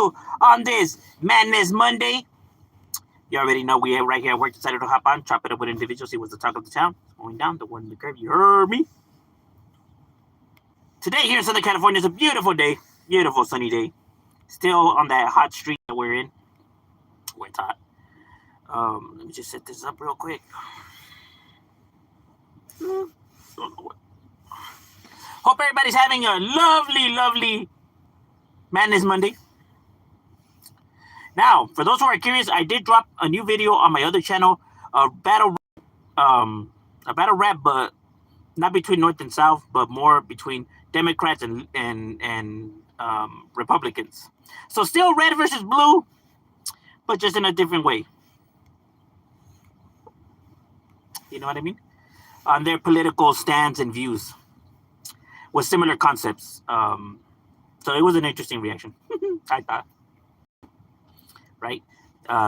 you on this Madness Monday. You already know we are right here at work. Decided to hop on, chop it up with individuals. See what's the talk of the town. Going down the one in the curve. You heard me. Today here in Southern California is a beautiful day. Beautiful sunny day. Still on that hot streak that we're in. Where it's hot. Let me just set this up real quick. Don't know what. Hope everybody's having a lovely Madness Monday. Now, for those who are curious, I did drop a new video on my other channel, a battle rap, but not between North and South, but more between Democrats and Republicans. So still red versus blue, but just in a different way. You know what I mean? On their political stands and views with similar concepts. So it was an interesting reaction, I thought. Right?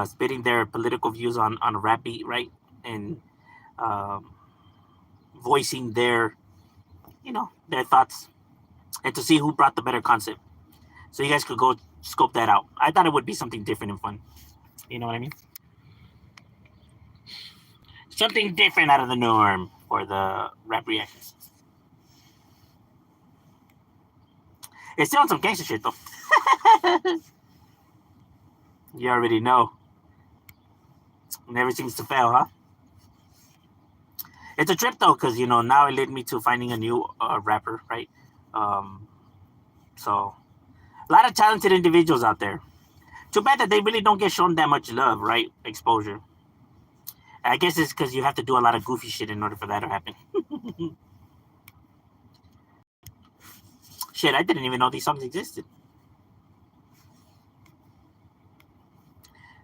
Spitting their political views on a rap beat, right? And voicing their thoughts, and to see who brought the better concept. So you guys could go scope that out. I thought it would be something different and fun. You know what I mean? Something different out of the norm for the rap reactions. It's still on some gangster shit, though. You already know. Never seems to fail, huh? It's a trip, though, because, now it led me to finding a new rapper, right? So, a lot of talented individuals out there. Too bad that they really don't get shown that much love, right? Exposure. I guess it's because you have to do a lot of goofy shit in order for that to happen. Shit, I didn't even know these songs existed.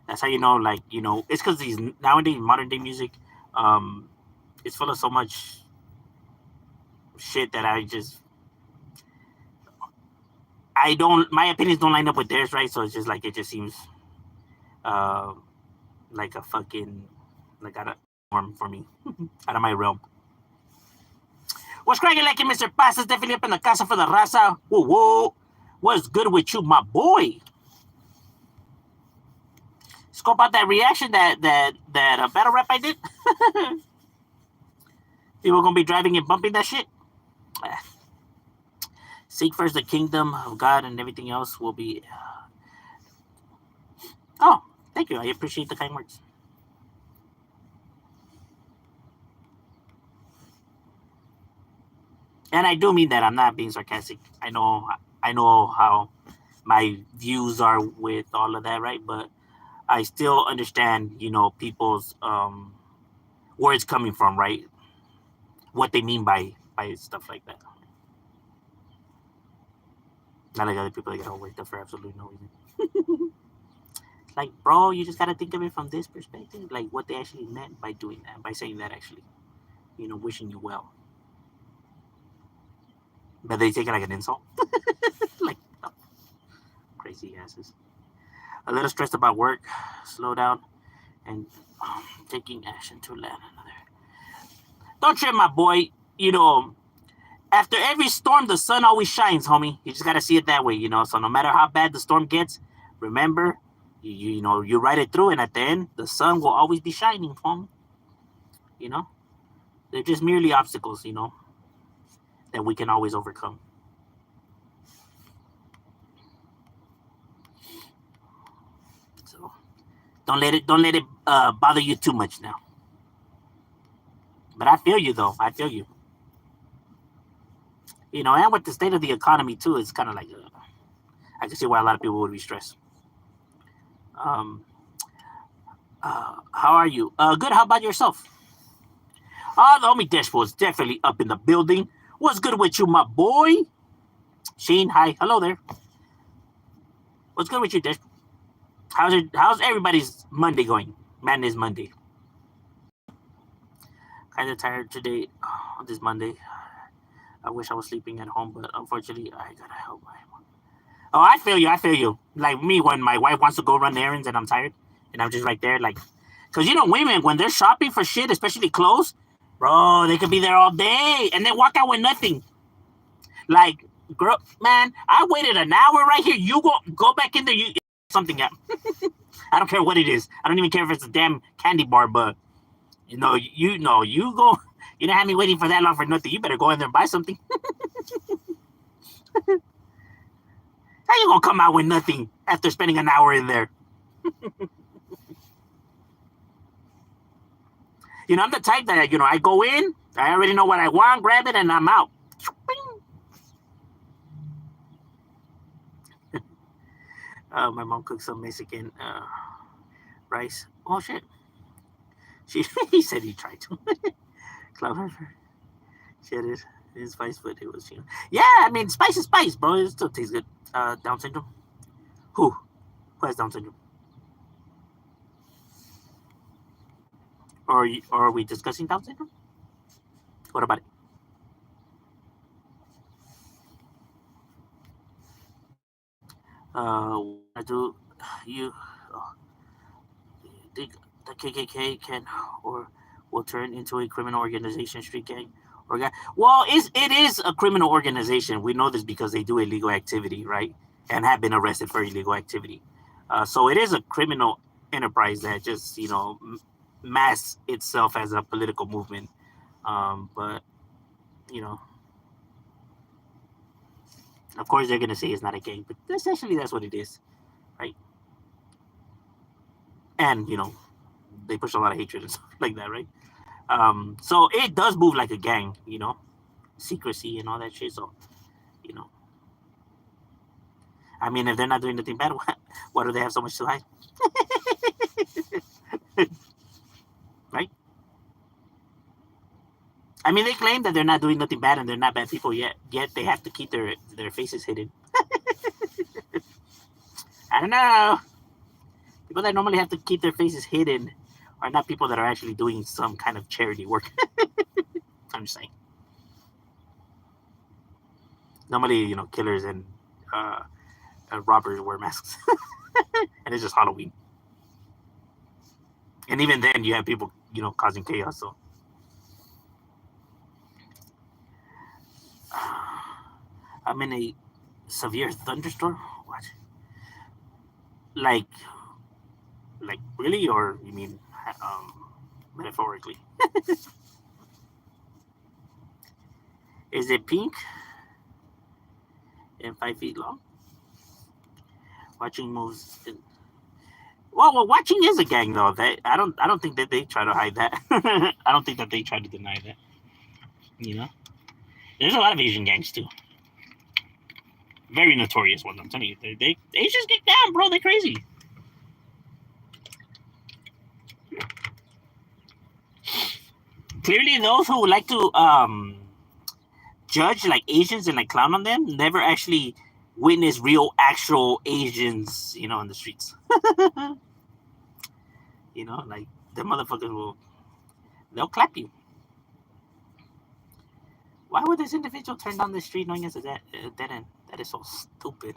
That's how it's because these nowadays modern day music, it's full of so much shit that my opinions don't line up with theirs, right? So it's just like, it just seems like a fucking, like out of norm for me, out of my realm. What's cracking like it, Mr. Pasa's definitely up in the casa for the raza. Whoa. What's good with you, my boy? Scope out that reaction, that battle rap I did. People gonna be driving and bumping that shit. Seek first the kingdom of God, and everything else will be. Oh, thank you. I appreciate the kind words. And I do mean that. I'm not being sarcastic. I know how my views are with all of that, right? But I still understand, people's where it's coming from, right? What they mean by stuff like that. Not like other people that get all worked up for absolutely no reason. Like, bro, you just gotta think of it from this perspective, like what they actually meant by doing that, by saying that, actually, wishing you well. But they take it like an insult. Like, oh, crazy asses. A little stressed about work, slow down, and taking action to land another. Don't trip, my boy. After every storm, the sun always shines, homie. You just gotta see it that way, So no matter how bad the storm gets, remember, you ride it through, and at the end, the sun will always be shining, homie. They're just merely obstacles, that we can always overcome. So don't let it bother you too much now. But I feel you, though. I feel you. And with the state of the economy too, it's kind of like I can see why a lot of people would be stressed. How are you? Good. How about yourself? The homie Dashboard is definitely up in the building. What's good with you, my boy? Sheen, hi. Hello there. What's good with you, Dash? How's everybody's Monday going? Madness Monday. Kind of tired today on this Monday. I wish I was sleeping at home, but unfortunately, I gotta help my mom. Oh, I feel you. Like me, when my wife wants to go run errands and I'm tired, and I'm just right there, like, because women, when they're shopping for shit, especially clothes, bro, they could be there all day and then walk out with nothing. Like, girl, man, I waited an hour right here. You go back in there. something out. I don't care what it is. I don't even care if it's a damn candy bar, but you go. You don't have me waiting for that long for nothing. You better go in there and buy something. How you gonna come out with nothing after spending an hour in there? I'm the type that I go in. I already know what I want, grab it, and I'm out. My mom cooks some Mexican rice. Oh shit! He said he tried to. Clown shit it is spice, but it was Yeah, I mean spice is spice, bro. It still tastes good. Down syndrome. Who has Down syndrome? Or are we discussing Down syndrome? What about it? I do you think the KKK can or will turn into a criminal organization, street gang, or guy? Well, it is a criminal organization. We know this because they do illegal activity, right? And have been arrested for illegal activity. So it is a criminal enterprise that just masks itself as a political movement. But of course they're gonna say it's not a gang, but essentially that's what it is, right? And they push a lot of hatred and stuff like that, right? So it does move like a gang, secrecy and all that shit. So, I mean, if they're not doing nothing bad, why do they have so much to hide? Right? I mean, they claim that they're not doing nothing bad and they're not bad people yet they have to keep their faces hidden. I don't know. People that normally have to keep their faces hidden are not people that are actually doing some kind of charity work. I'm just saying. Normally, killers and robbers wear masks. And it's just Halloween. And even then, you have people, causing chaos. So, I'm in a severe thunderstorm. What? Like really, or you mean metaphorically? Is it pink and 5 feet long? Watching moves. Well, watching is a gang though. That I don't think that they try to hide that. I don't think that they try to deny that. There's a lot of Asian gangs too. Very notorious ones. I'm telling you, they just get down, bro. They're crazy. Clearly, those who like to judge like Asians and like clown on them never actually witness real, actual Asians, in the streets. Like the motherfuckers they'll clap you. Why would this individual turn down the street knowing it's a dead end? That is so stupid.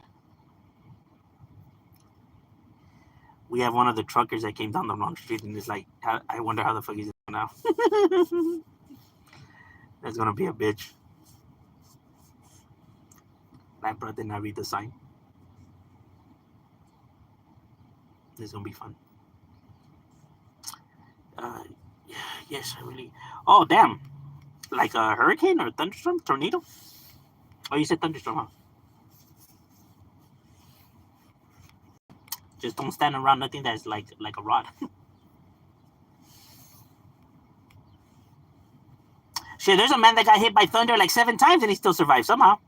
We have one of the truckers that came down the wrong street and is like, I wonder how the fuck he's now. That's gonna be a bitch. That bro did not read the sign. This is gonna be fun. Yes, I really. Oh damn! Like a hurricane or a thunderstorm, tornado? Oh, you said thunderstorm, huh? Just don't stand around nothing that's like a rod. Shit, there's a man that got hit by thunder like 7 times and he still survived somehow.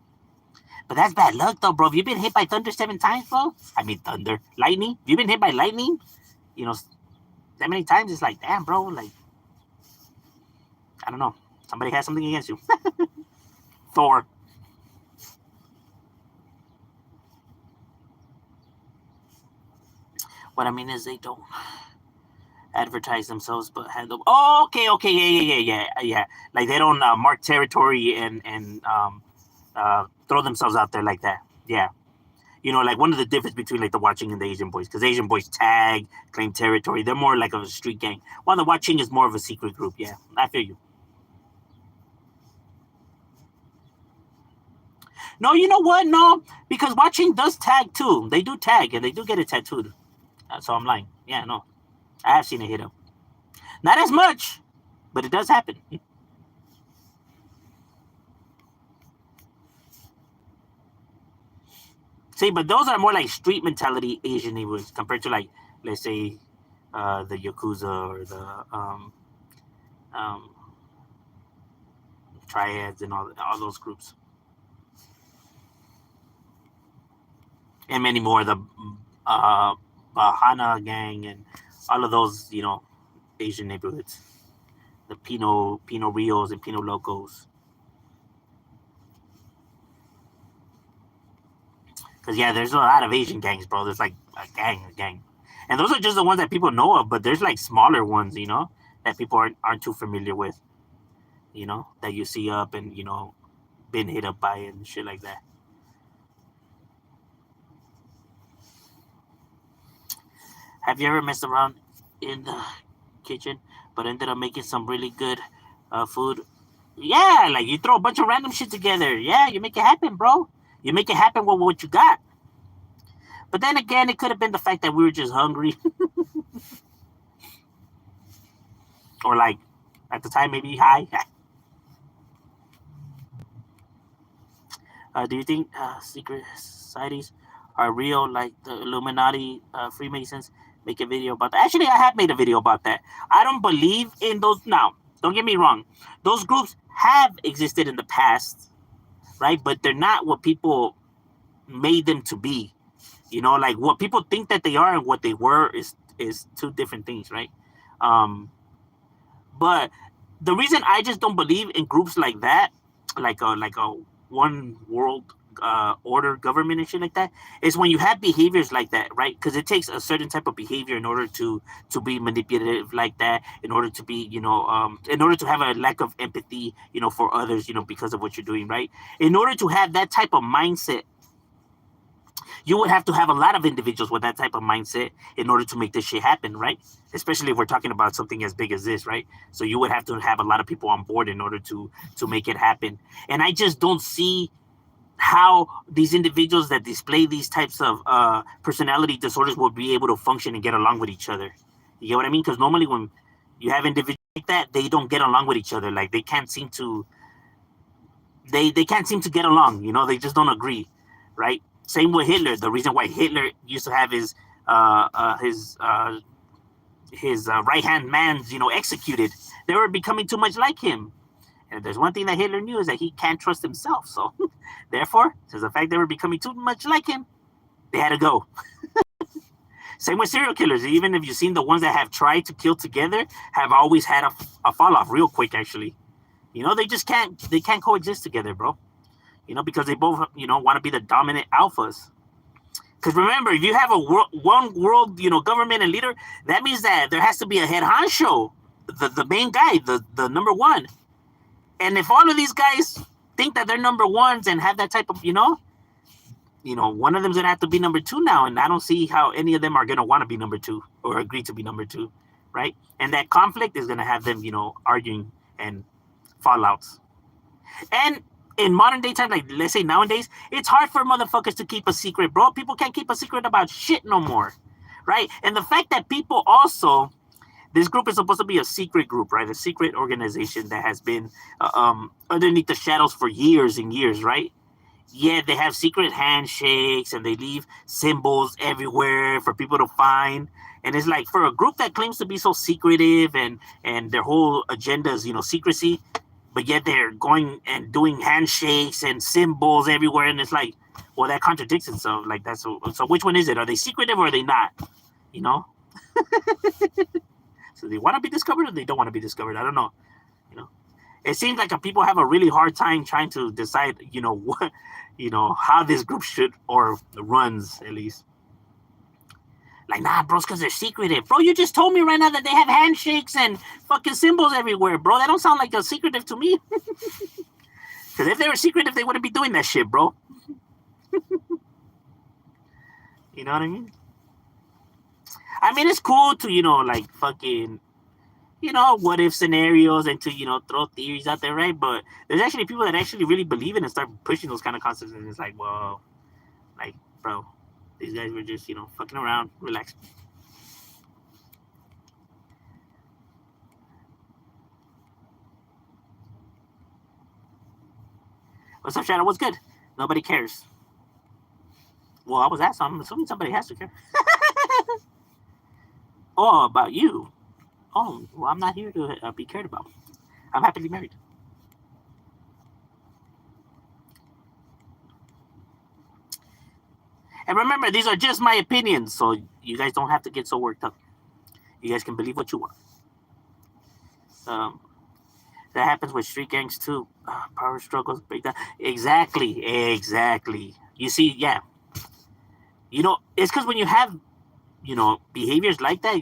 But that's bad luck though, bro. Have you been hit by thunder 7 times, bro? I mean thunder. Lightning? Have you been hit by lightning? That many times, it's like, damn, bro, like, I don't know. Somebody has something against you. Thor. What I mean is they don't advertise themselves, but handle. Oh, okay, yeah. Like they don't mark territory and throw themselves out there like that. Yeah. Like one of the difference between like the Watching and the Asian Boys, because Asian Boys tag, claim territory. They're more like a street gang, while the Watching is more of a secret group. Yeah, I feel you. No, you know what? No, because watching does tag too. They do tag and they do get it tattooed. So I'm lying. Yeah, no, I have seen it hit him. Not as much, but it does happen. See, but those are more like street mentality Asian neighborhoods compared to like, let's say, the Yakuza or the um, triads and all those groups, and many more. The uh, Bahana gang and all of those, Asian neighborhoods. The Pino Rios and Pino Locos. Because yeah, there's a lot of Asian gangs, bro. There's like a gang, and those are just the ones that people know of. But there's like smaller ones, that people aren't too familiar with. That you see up and been hit up by and shit like that. Have you ever messed around in the kitchen, but ended up making some really good food? Yeah, like you throw a bunch of random shit together. Yeah, you make it happen, bro. You make it happen with what you got. But then again, it could have been the fact that we were just hungry, or like at the time maybe high. Do you think secret societies are real, like the Illuminati, Freemasons? Make a video about that. Actually, I have made a video about that. I don't believe in those. Now, don't get me wrong; those groups have existed in the past, right? But they're not what people made them to be. Like what people think that they are and what they were is two different things, right? Um, but the reason I just don't believe in groups like that, like a one world order government and shit like that, is when you have behaviors like that, right? Because it takes a certain type of behavior in order to be manipulative like that, in order to be, in order to have a lack of empathy, for others, because of what you're doing, right? In order to have that type of mindset, you would have to have a lot of individuals with that type of mindset in order to make this shit happen, right? Especially if we're talking about something as big as this, right? So you would have to have a lot of people on board in order to make it happen. And I just don't see how these individuals that display these types of personality disorders will be able to function and get along with each other. You get what I mean? Because normally when you have individuals like that, they don't get along with each other. Like they can't seem to get along. They just don't agree, right? Same with Hitler. The reason why Hitler used to have his right hand man's executed, they were becoming too much like him. And there's one thing that Hitler knew is that he can't trust himself. So therefore, since the fact they were becoming too much like him, they had to go. Same with serial killers. Even if you've seen the ones that have tried to kill together, have always had a fall off real quick. Actually, they just can't coexist together, bro. Because they both want to be the dominant alphas. Because remember, if you have one world government and leader, that means that there has to be a head honcho, the main guy, the number one. And if all of these guys think that they're number ones and have that type of one of them's gonna have to be number two now, and I don't see how any of them are gonna want to be number two or agree to be number two, right? And that conflict is gonna have them arguing and fallouts. And in modern day time, like let's say nowadays, it's hard for motherfuckers to keep a secret, bro. People can't keep a secret about shit no more, right? And the fact that people also, this group is supposed to be a secret group, right? A secret organization that has been underneath the shadows for years and years, right? Yeah, they have secret handshakes and they leave symbols everywhere for people to find. And it's like for a group that claims to be so secretive and their whole agenda is secrecy, but yet they're going and doing handshakes and symbols everywhere, and it's like, well, that contradicts itself. Like that's so. Which one is it? Are they secretive or are they not? You know. So they want to be discovered or they don't want to be discovered. I don't know. It seems like people have a really hard time trying to decide. What, how this group should or runs at least. Like, nah, bro, it's because they're secretive. Bro, you just told me right now that they have handshakes and fucking symbols everywhere, bro. That don't sound like a secretive to me. Because if they were secretive, they wouldn't be doing that shit, bro. You know what I mean? I mean, it's cool to, like, fucking, what if scenarios and to, throw theories out there, right? But there's actually people that actually really believe it and start pushing those kind of concepts. And it's like, well, like, bro, these guys were just, fucking around, relax. What's up, Shadow? What's good? Nobody cares. Well, I was asked, so I'm assuming somebody has to care. Oh, about you. Oh, well, I'm not here to be cared about. I'm happily married. And remember, these are just my opinions, so you guys don't have to get so worked up. You guys can believe what you want. That happens with street gangs too. Power struggles, breakdown. Exactly. You see, yeah. It's because when you have, behaviors like that,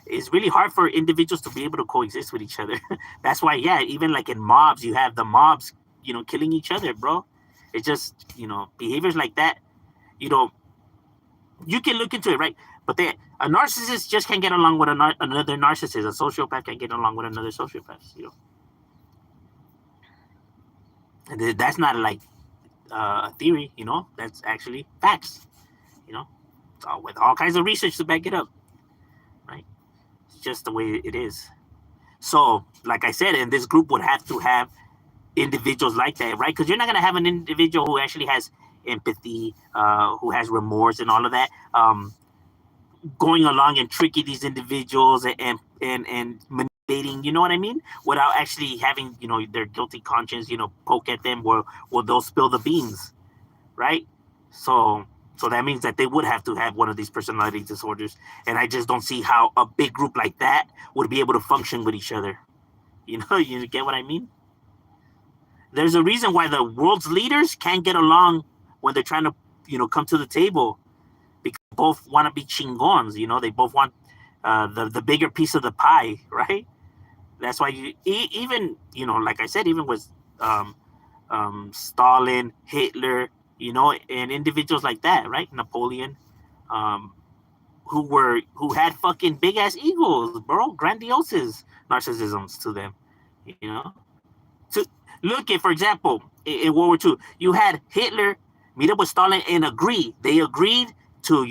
it's really hard for individuals to be able to coexist with each other. That's why, yeah, even like in mobs, you have the mobs, killing each other, bro. It's just, behaviors like that, you can look into it, right? But a narcissist just can't get along with another narcissist. A sociopath can't get along with another sociopath, And that's not like a theory, that's actually facts, with all kinds of research to back it up, right? It's just the way it is. So, like I said, and this group would have to have individuals like that, right? Because you're not going to have an individual who actually has empathy, who has remorse and all of that, going along and tricking these individuals and manipulating, you know what I mean? Without actually having, their guilty conscience, poke at them or they'll spill the beans, right? So that means that they would have to have one of these personality disorders. And I just don't see how a big group like that would be able to function with each other. You get what I mean? There's a reason why the world's leaders can't get along when they're trying to, come to the table. Because both want to be chingons, they both want the bigger piece of the pie, right? That's why even, like I said, even with Stalin, Hitler, and individuals like that, right? Napoleon, who had fucking big ass egos, bro, grandiose narcissisms to them, To look at, for example, in World War II, you had Hitler meet up with Stalin and agree. They agreed to,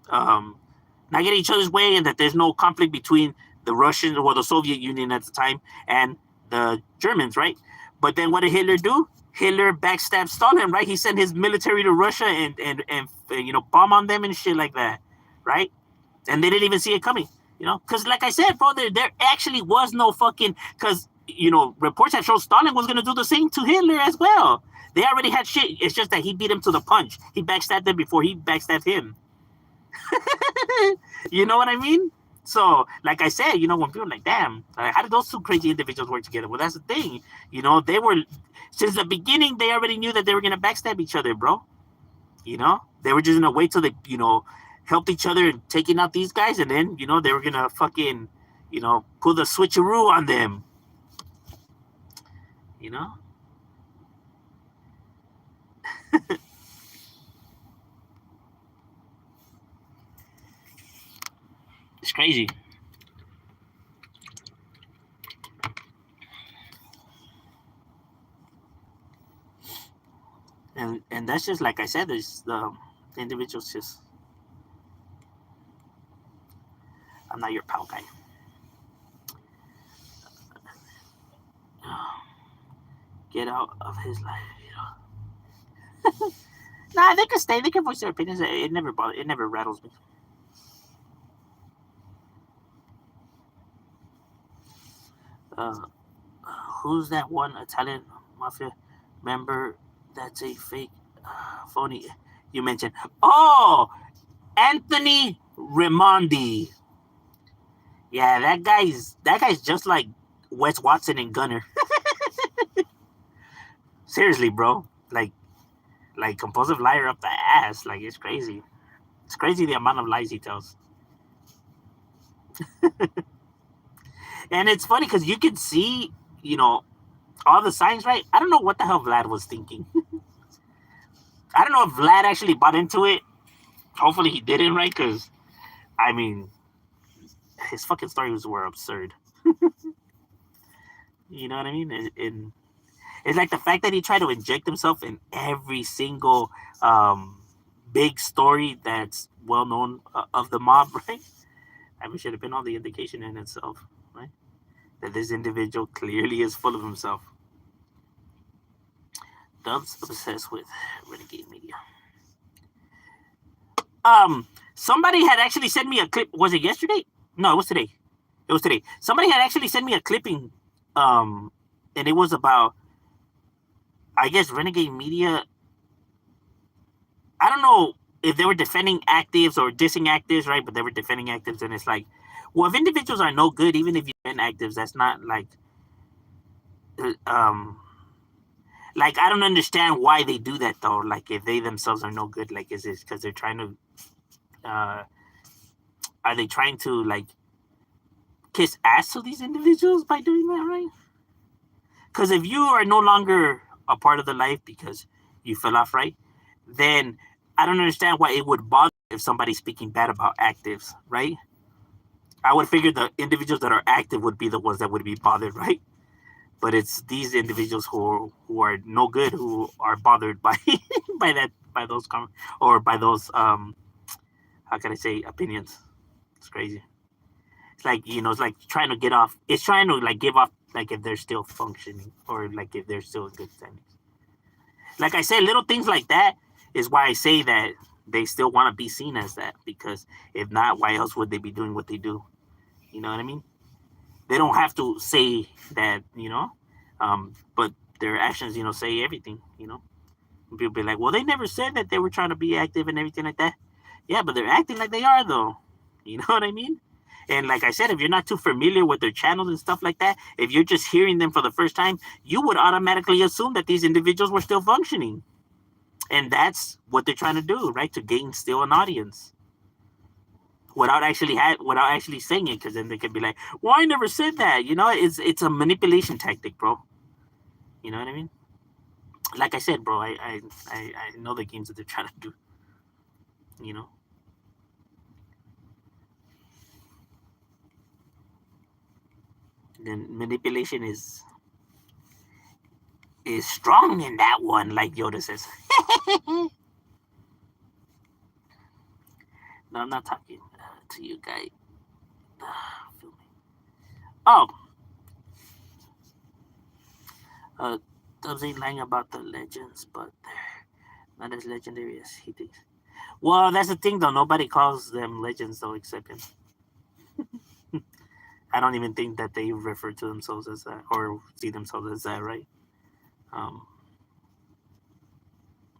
not get each other's way, and that there's no conflict between the Russians or the Soviet Union at the time and the Germans, right? But then what did Hitler do? Hitler backstabbed Stalin, right? He sent his military to Russia and bomb on them and shit like that, right? And they didn't even see it coming, because like I said, bro, there actually was no fucking, because reports have shown Stalin was gonna do the same to Hitler as well. They already had shit. It's just that he beat him to the punch. He backstabbed them before he backstabbed him. You know what I mean? So, like I said, when people are like, damn, how did those two crazy individuals work together? Well, that's the thing. They were, since the beginning, they already knew that they were going to backstab each other, bro. They were just going to wait till they, helped each other in taking out these guys. And then, they were going to fucking, pull the switcheroo on them. It's crazy. And that's just like I said, there's the individuals just, I'm not your pal guy. Get out of his life, Nah, they can stay. They can voice their opinions. It never bothers. It never rattles me. Who's that one Italian mafia member that's a fake phony you mentioned? Oh, Anthony Raimondi. Yeah, that guy's just like Wes Watson and Gunner. Seriously, bro. Like compulsive liar up the ass. Like, it's crazy. It's crazy the amount of lies he tells. And it's funny because you can see, all the signs, right? I don't know what the hell Vlad was thinking. I don't know if Vlad actually bought into it. Hopefully he didn't, right? Because, I mean, his fucking stories were absurd. You know what I mean? It's like the fact that he tried to inject himself in every single big story that's well known of the mob, right? I mean, should have been all the indication in itself, right? That this individual clearly is full of himself. Dubs obsessed with Renegade Media. Somebody had actually sent me a clip. Was it yesterday? No, it was today. It was today. Somebody had actually sent me a clipping, and it was about, I guess, Renegade Media. I don't know if they were defending actives or dissing actives, right? But they were defending actives, and it's like, well, if individuals are no good, even if you defend actives, that's not like I don't understand why they do that though. Like, if they themselves are no good, like, is it because they're trying to are they trying to like kiss ass to these individuals by doing that, right? Because if you are no longer a part of the life because you fell off, right, then I don't understand why it would bother if somebody's speaking bad about actives, right? I would figure the individuals that are active would be the ones that would be bothered, right? But it's these individuals who are no good who are bothered by by those or by those how can I say, opinions. It's crazy. It's like, it's like trying to get off. It's trying to like give off, like, if they're still functioning or like if they're still in good standings. Like I said, little things like that is why I say that they still want to be seen as that, because if not, why else would they be doing what they do? You know what I mean? They don't have to say that, but their actions, say everything. People be like, well, they never said that they were trying to be active and everything like that. Yeah, but they're acting like they are, though. You know what I mean? And like I said, if you're not too familiar with their channels and stuff like that, if you're just hearing them for the first time, you would automatically assume that these individuals were still functioning. And that's what they're trying to do, right? To gain still an audience. Without actually saying it, because then they could be like, well, I never said that. It's a manipulation tactic, bro. You know what I mean? Like I said, bro, I know the games that they're trying to do. Then manipulation is strong in that one, like Yoda says. No, I'm not talking to you guys. Oh, Dubs ain't lying about the legends, but they're not as legendary as he thinks. Well, that's the thing, though. Nobody calls them legends, though, except him. I don't even think that they refer to themselves as that or see themselves as that, right?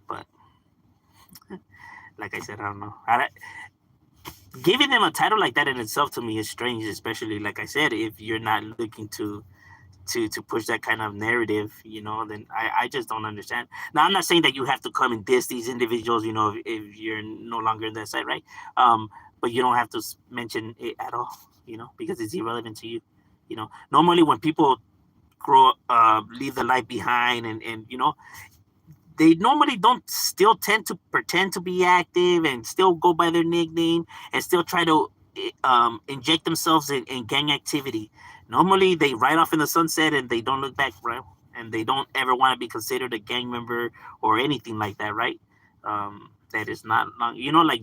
But like I said, I don't know. Giving them a title like that in itself to me is strange, especially, like I said, if you're not looking to push that kind of narrative, then I just don't understand. Now, I'm not saying that you have to come and diss these individuals, if you're no longer in that side, right? But you don't have to mention it at all, because it's irrelevant to you. Normally when people leave the life behind and they normally don't still tend to pretend to be active and still go by their nickname and still try to inject themselves in gang activity. Normally, they ride off in the sunset and they don't look back, right? And they don't ever want to be considered a gang member or anything like that, right? That is not long, like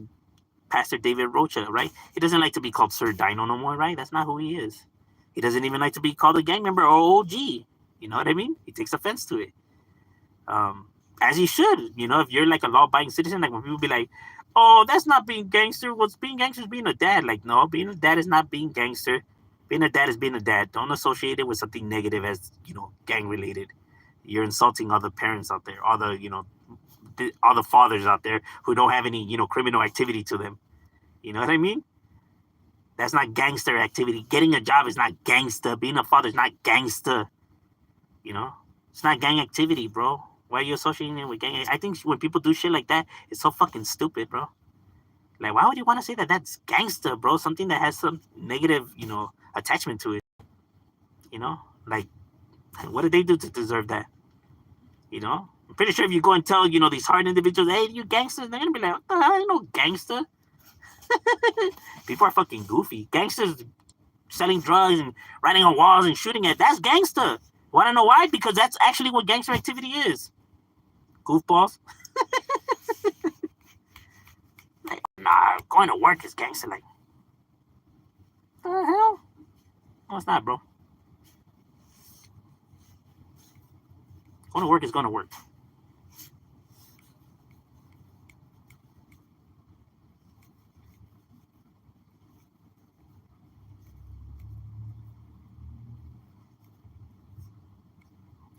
Pastor David Rocha, right? He doesn't like to be called Sir Dino no more, right? That's not who he is. He doesn't even like to be called a gang member or OG. You know what I mean? He takes offense to it. As he should, if you're like a law-abiding citizen, like when people be like, oh, that's not being gangster. What's being gangster is being a dad. Like, no, being a dad is not being gangster. Being a dad is being a dad. Don't associate it with something negative as, gang related. You're insulting all the parents out there, all the fathers out there who don't have any, criminal activity to them. You know what I mean? That's not gangster activity. Getting a job is not gangster. Being a father is not gangster. It's not gang activity, bro. Why are you associating it with gang? I think when people do shit like that, it's so fucking stupid, bro. Like, why would you want to say that that's gangster, bro? Something that has some negative, attachment to it. Like, what did they do to deserve that? I'm pretty sure if you go and tell, these hard individuals, hey, you gangsters, they're gonna be like, what the hell? I know gangster. People are fucking goofy. Gangsters selling drugs and writing on walls and shooting at. That's gangster. Want to know why? Because that's actually what gangster activity is. Goofballs. Like, nah, going to work is gangster. Like, the hell? No, it's not, bro. Going to work is going to work.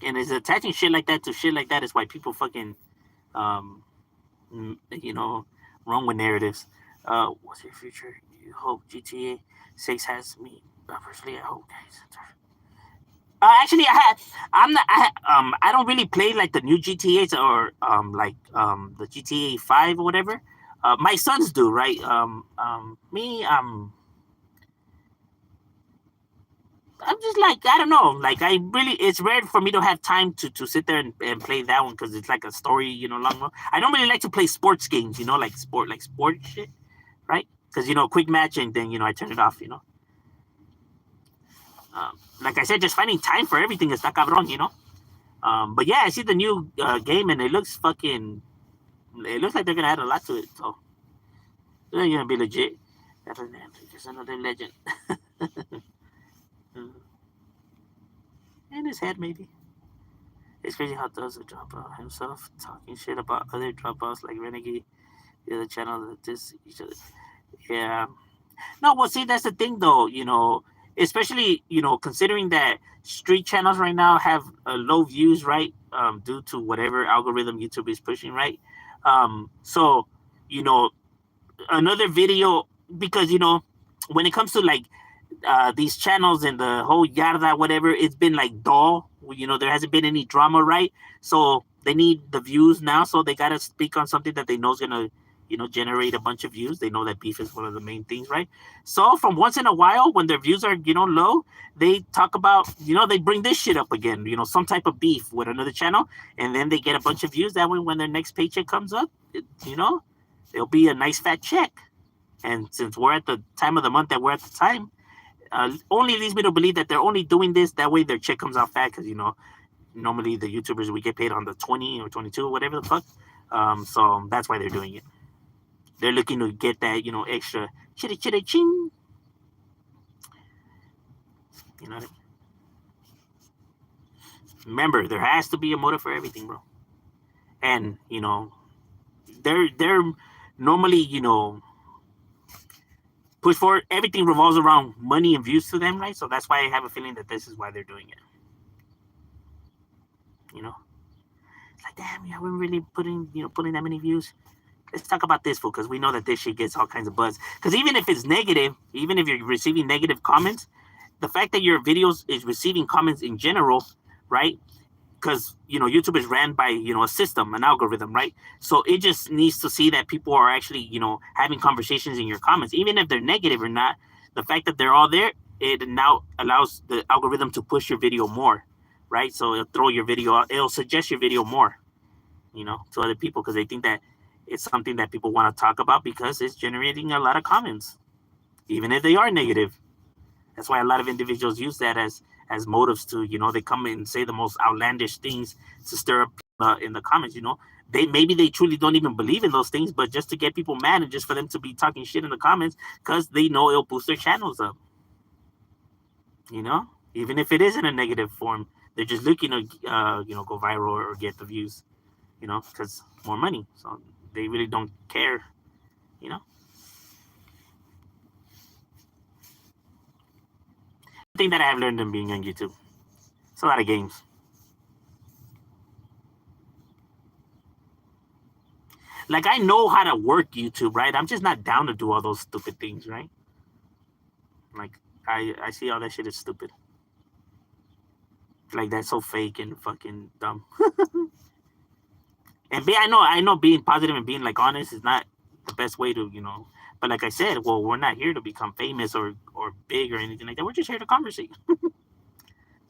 And it's attaching shit like that to shit like that is why people fucking, um, you know, wrong with narratives. What's your future? You hope GTA 6 has me. Personally, I hope, guys. Actually, I'm not. I don't really play like the new GTA's or the GTA 5 or whatever. My sons do, right? Me, I'm just like, I don't know. Like, it's rare for me to have time to sit there and play that one because it's like a story, long. I don't really like to play sports games, like sport shit, right? Because quick match and then I turn it off, like I said, just finding time for everything is not cabrón. But yeah, I see the new game and it looks fucking. It looks like they're gonna add a lot to it, so they're gonna be legit. Just another legend. In his head, maybe. It's crazy how does a dropout himself talking shit about other dropouts like Renegade, the other channel that this each other. Yeah. No, well, see, that's the thing, though. Especially considering that street channels right now have low views, right? Due to whatever algorithm YouTube is pushing, right? So you know, another video because when it comes to like these channels and the whole yarda whatever, it's been like dull. There hasn't been any drama, right? So they need the views now, so they gotta speak on something that they know is gonna generate a bunch of views. They know that beef is one of the main things, right? So from once in a while when their views are low, they talk about they bring this shit up again, some type of beef with another channel, and then they get a bunch of views. That way when their next paycheck comes up, it'll be a nice fat check. And since we're at the time of the month that we're at the time, only leads me to believe that they're only doing this that way their check comes out fat, because normally the YouTubers, we get paid on the 20 or 22 or whatever the fuck. So that's why they're doing it. They're looking to get that extra chitty chitty ching. You know what I mean? Remember, there has to be a motive for everything, bro. And they're normally push forward. Everything revolves around money and views to them, right? So that's why I have a feeling that this is why they're doing it. It's like, damn, yeah, we're really putting that many views. Let's talk about this, fool, because we know that this shit gets all kinds of buzz. Because even if it's negative, even if you're receiving negative comments, the fact that your videos is receiving comments in general, right? Because YouTube is ran by a system, an algorithm, right? So it just needs to see that people are actually having conversations in your comments, even if they're negative or not. The fact that they're all there, it now allows the algorithm to push your video more, right? So it'll throw your video out, it'll suggest your video more, to other people, because they think that it's something that people want to talk about because it's generating a lot of comments, even if they are negative. That's why a lot of individuals use that as motives to they come in and say the most outlandish things to stir up in the comments. They truly don't even believe in those things, but just to get people mad and just for them to be talking shit in the comments because they know it'll boost their channels up. Even if it is in a negative form, they're just looking to go viral or get the views, because more money. So they really don't care, thing that I have learned in being on YouTube. It's a lot of games. Like, I know how to work YouTube, right? I'm just not down to do all those stupid things, right? Like, I see all that shit is stupid. Like, that's so fake and fucking dumb. And I know being positive and being like honest is not the best way to, but like I said, well, we're not here to become famous or big or anything like that. We're just here to conversate.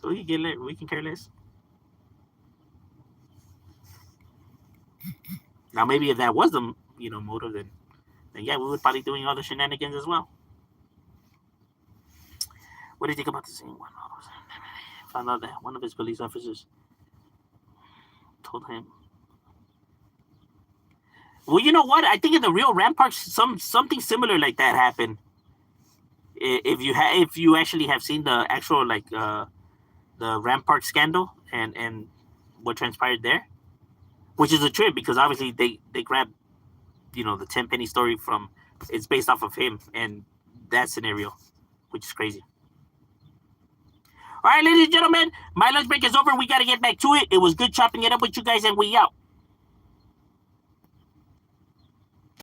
So we can care less. Now, maybe if that was the motive, then yeah, we would probably doing all the shenanigans as well. What do you think about the scene? Found out that one of his police officers told him. Well, you know what? I think in the real Rampart, something similar like that happened. If you actually have seen the actual the Rampart scandal and what transpired there, which is a trip because obviously they grabbed the 10 penny story from, it's based off of him and that scenario, which is crazy. All right, ladies and gentlemen, my lunch break is over. We got to get back to it. It was good chopping it up with you guys, and we out.